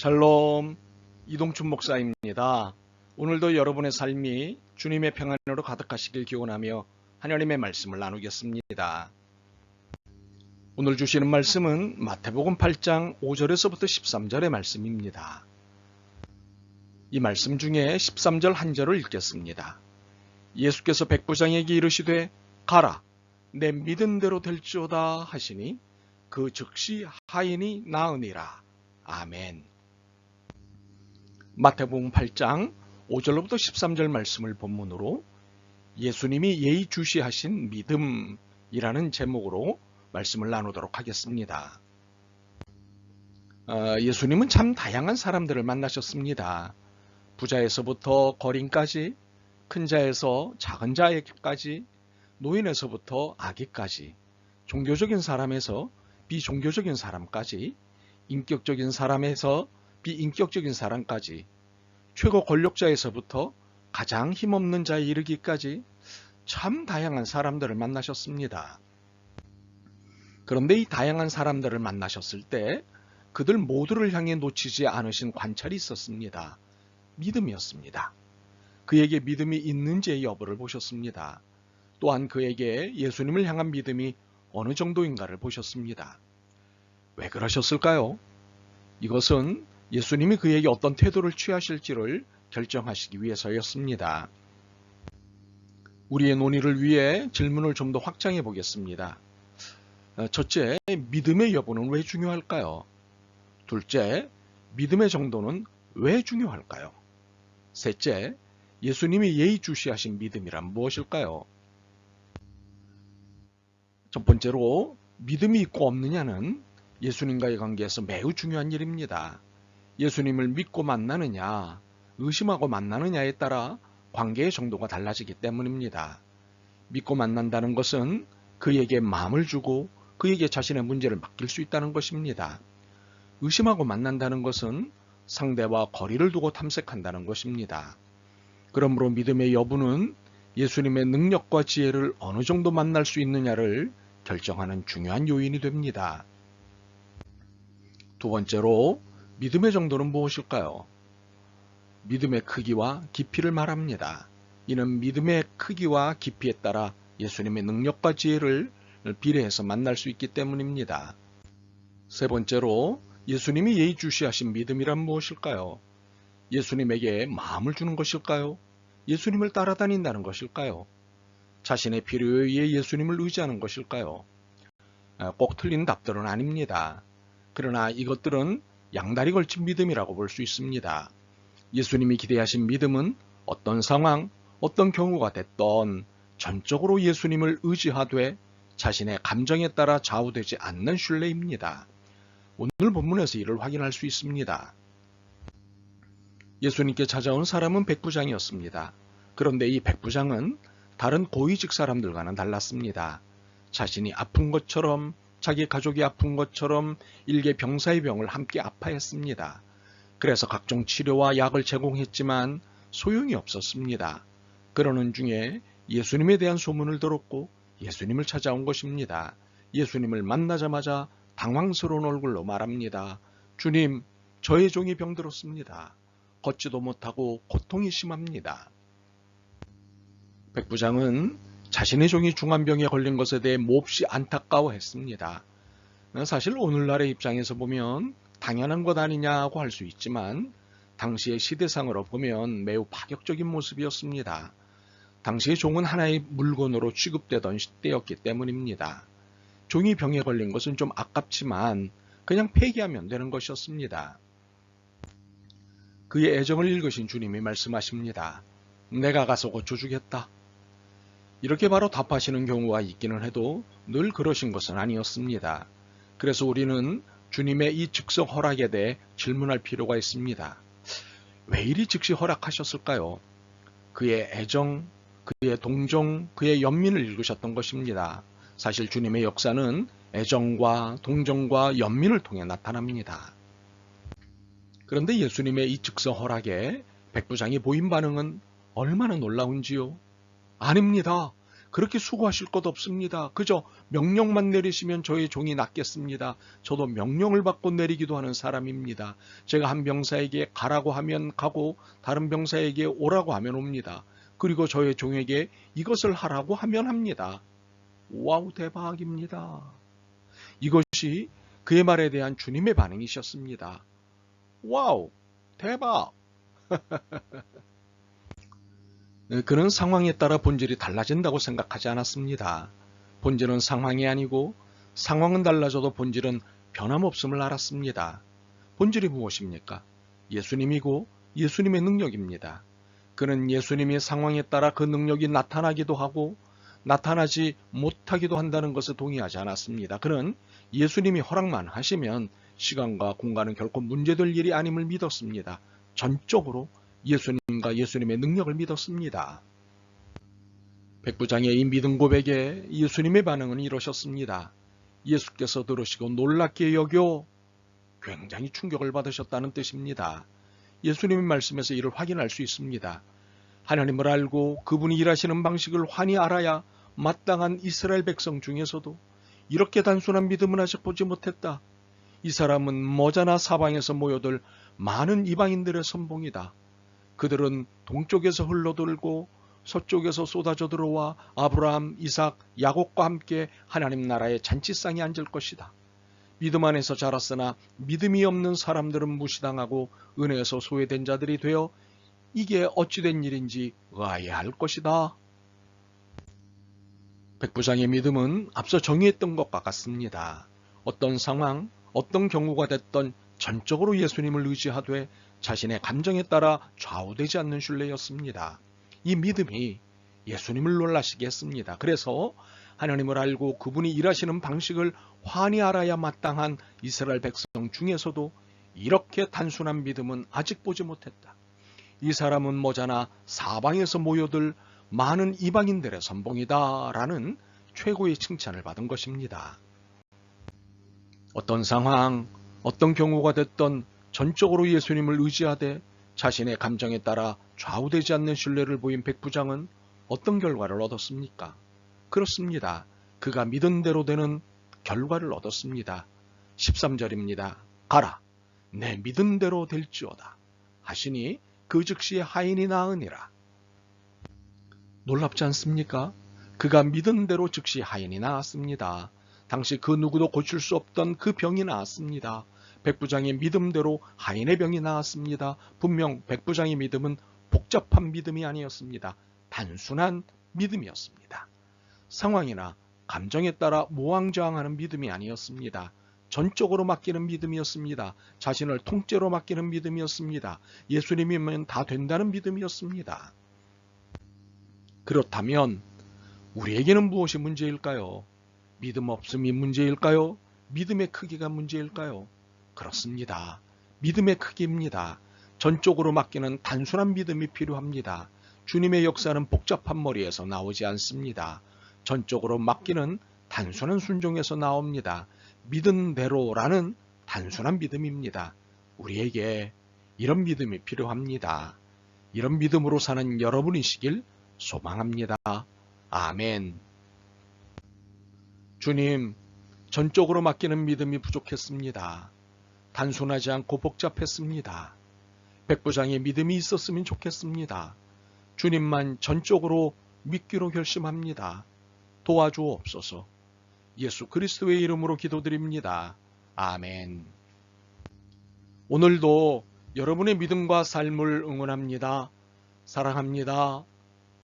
샬롬, 이동춘 목사입니다. 오늘도 여러분의 삶이 주님의 평안으로 가득하시길 기원하며 하나님의 말씀을 나누겠습니다. 오늘 주시는 말씀은 마태복음 8장 5절에서부터 13절의 말씀입니다. 이 말씀 중에 13절 한 절을 읽겠습니다. 예수께서 백부장에게 이르시되 가라, 내 믿은 대로 될지어다 하시니 그 즉시 하인이 나으니라. 아멘. 마태복음 8장 5절로부터 13절 말씀을 본문으로 예수님이 예의주시하신 믿음이라는 제목으로 말씀을 나누도록 하겠습니다. 예수님은 참 다양한 사람들을 만나셨습니다. 부자에서부터 거린까지, 큰 자에서 작은 자에게까지, 노인에서부터 아기까지, 종교적인 사람에서 비종교적인 사람까지, 인격적인 사람에서 비인격적인 사람까지, 최고 권력자에서부터 가장 힘없는 자에 이르기까지 참 다양한 사람들을 만나셨습니다. 그런데 이 다양한 사람들을 만나셨을 때 그들 모두를 향해 놓치지 않으신 관찰이 있었습니다. 믿음이었습니다. 그에게 믿음이 있는지의 여부를 보셨습니다. 또한 그에게 예수님을 향한 믿음이 어느 정도인가를 보셨습니다. 왜 그러셨을까요? 이것은 예수님이 그에게 어떤 태도를 취하실지를 결정하시기 위해서였습니다. 우리의 논의를 위해 질문을 좀 더 확장해 보겠습니다. 첫째, 믿음의 여부는 왜 중요할까요? 둘째, 믿음의 정도는 왜 중요할까요? 셋째, 예수님이 예의주시하신 믿음이란 무엇일까요? 첫 번째로, 믿음이 있고 없느냐는 예수님과의 관계에서 매우 중요한 일입니다. 예수님을 믿고 만나느냐, 의심하고 만나느냐에 따라 관계의 정도가 달라지기 때문입니다. 믿고 만난다는 것은 그에게 마음을 주고 그에게 자신의 문제를 맡길 수 있다는 것입니다. 의심하고 만난다는 것은 상대와 거리를 두고 탐색한다는 것입니다. 그러므로 믿음의 여부는 예수님의 능력과 지혜를 어느 정도 만날 수 있느냐를 결정하는 중요한 요인이 됩니다. 두 번째로, 믿음의 정도는 무엇일까요? 믿음의 크기와 깊이를 말합니다. 이는 믿음의 크기와 깊이에 따라 예수님의 능력과 지혜를 비례해서 만날 수 있기 때문입니다. 세 번째로, 예수님이 예의주시하신 믿음이란 무엇일까요? 예수님에게 마음을 주는 것일까요? 예수님을 따라다닌다는 것일까요? 자신의 필요에 의해 예수님을 의지하는 것일까요? 꼭 틀린 답들은 아닙니다. 그러나 이것들은 양다리 걸친 믿음이라고 볼 수 있습니다. 예수님이 기대하신 믿음은 어떤 상황, 어떤 경우가 됐던 전적으로 예수님을 의지하되 자신의 감정에 따라 좌우되지 않는 신뢰입니다. 오늘 본문에서 이를 확인할 수 있습니다. 예수님께 찾아온 사람은 백부장이었습니다. 그런데 이 백부장은 다른 고위직 사람들과는 달랐습니다. 자신이 아픈 것처럼, 자기 가족이 아픈 것처럼 일개 병사의 병을 함께 아파했습니다. 그래서 각종 치료와 약을 제공했지만 소용이 없었습니다. 그러는 중에 예수님에 대한 소문을 들었고 예수님을 찾아온 것입니다. 예수님을 만나자마자 당황스러운 얼굴로 말합니다. 주님, 저의 종이 병들었습니다. 걷지도 못하고 고통이 심합니다. 백부장은 자신의 종이 중환병에 걸린 것에 대해 몹시 안타까워했습니다. 사실 오늘날의 입장에서 보면 당연한 것 아니냐고 할 수 있지만 당시의 시대상으로 보면 매우 파격적인 모습이었습니다. 당시의 종은 하나의 물건으로 취급되던 시대였기 때문입니다. 종이 병에 걸린 것은 좀 아깝지만 그냥 폐기하면 되는 것이었습니다. 그의 애정을 읽으신 주님이 말씀하십니다. 내가 가서 고쳐주겠다. 이렇게 바로 답하시는 경우가 있기는 해도 늘 그러신 것은 아니었습니다. 그래서 우리는 주님의 이 즉석 허락에 대해 질문할 필요가 있습니다. 왜 이리 즉시 허락하셨을까요? 그의 애정, 그의 동정, 그의 연민을 읽으셨던 것입니다. 사실 주님의 역사는 애정과 동정과 연민을 통해 나타납니다. 그런데 예수님의 이 즉석 허락에 백부장이 보인 반응은 얼마나 놀라운지요? 아닙니다. 그렇게 수고하실 것 없습니다. 그저 명령만 내리시면 저의 종이 낫겠습니다. 저도 명령을 받고 내리기도 하는 사람입니다. 제가 한 병사에게 가라고 하면 가고 다른 병사에게 오라고 하면 옵니다. 그리고 저의 종에게 이것을 하라고 하면 합니다. 와우, 대박입니다. 이것이 그의 말에 대한 주님의 반응이셨습니다. 와우, 대박! 그는 상황에 따라 본질이 달라진다고 생각하지 않았습니다. 본질은 상황이 아니고 상황은 달라져도 본질은 변함없음을 알았습니다. 본질이 무엇입니까? 예수님이고 예수님의 능력입니다. 그는 예수님이 상황에 따라 그 능력이 나타나기도 하고 나타나지 못하기도 한다는 것을 동의하지 않았습니다. 그는 예수님이 허락만 하시면 시간과 공간은 결코 문제될 일이 아님을 믿었습니다. 전적으로 예수님과 예수님의 능력을 믿었습니다. 백부장의 이 믿음 고백에 예수님의 반응은 이러셨습니다. 예수께서 들으시고 놀랍게 여겨 굉장히 충격을 받으셨다는 뜻입니다. 예수님의 말씀에서 이를 확인할 수 있습니다. 하나님을 알고 그분이 일하시는 방식을 환히 알아야 마땅한 이스라엘 백성 중에서도 이렇게 단순한 믿음은 아직 보지 못했다. 이 사람은 머자나 사방에서 모여들 많은 이방인들의 선봉이다. 그들은 동쪽에서 흘러들고 서쪽에서 쏟아져 들어와 아브라함, 이삭, 야곱과 함께 하나님 나라의 잔치상에 앉을 것이다. 믿음 안에서 자랐으나 믿음이 없는 사람들은 무시당하고 은혜에서 소외된 자들이 되어 이게 어찌된 일인지 의아해할 것이다. 백부장의 믿음은 앞서 정의했던 것과 같습니다. 어떤 상황, 어떤 경우가 됐던 전적으로 예수님을 의지하되 자신의 감정에 따라 좌우되지 않는 신뢰였습니다. 이 믿음이 예수님을 놀라시게 했습니다. 그래서 하나님을 알고 그분이 일하시는 방식을 환히 알아야 마땅한 이스라엘 백성 중에서도 이렇게 단순한 믿음은 아직 보지 못했다. 이 사람은 머자나 사방에서 모여들 많은 이방인들의 선봉이다 라는 최고의 칭찬을 받은 것입니다. 어떤 상황, 어떤 경우가 됐던 전적으로 예수님을 의지하되 자신의 감정에 따라 좌우되지 않는 신뢰를 보인 백부장은 어떤 결과를 얻었습니까? 그렇습니다. 그가 믿은 대로 되는 결과를 얻었습니다. 13절입니다. 가라, 내 믿은 대로 될지어다 하시니 그 즉시 하인이 나으니라. 놀랍지 않습니까? 그가 믿은 대로 즉시 하인이 나았습니다. 당시 그 누구도 고칠 수 없던 그 병이 나았습니다. 백부장의 믿음대로 하인의 병이 나았습니다. 분명 백부장의 믿음은 복잡한 믿음이 아니었습니다. 단순한 믿음이었습니다. 상황이나 감정에 따라 모왕좌왕하는 믿음이 아니었습니다. 전적으로 맡기는 믿음이었습니다. 자신을 통째로 맡기는 믿음이었습니다. 예수님이면 다 된다는 믿음이었습니다. 그렇다면 우리에게는 무엇이 문제일까요? 믿음 없음이 문제일까요? 믿음의 크기가 문제일까요? 그렇습니다. 믿음의 크기입니다. 전적으로 맡기는 단순한 믿음이 필요합니다. 주님의 역사는 복잡한 머리에서 나오지 않습니다. 전적으로 맡기는 단순한 순종에서 나옵니다. 믿은 대로라는 단순한 믿음입니다. 우리에게 이런 믿음이 필요합니다. 이런 믿음으로 사는 여러분이시길 소망합니다. 아멘. 주님, 전적으로 맡기는 믿음이 부족했습니다. 단순하지 않고 복잡했습니다. 백부장의 믿음이 있었으면 좋겠습니다. 주님만 전적으로 믿기로 결심합니다. 도와주옵소서. 예수 그리스도의 이름으로 기도드립니다. 아멘. 오늘도 여러분의 믿음과 삶을 응원합니다. 사랑합니다.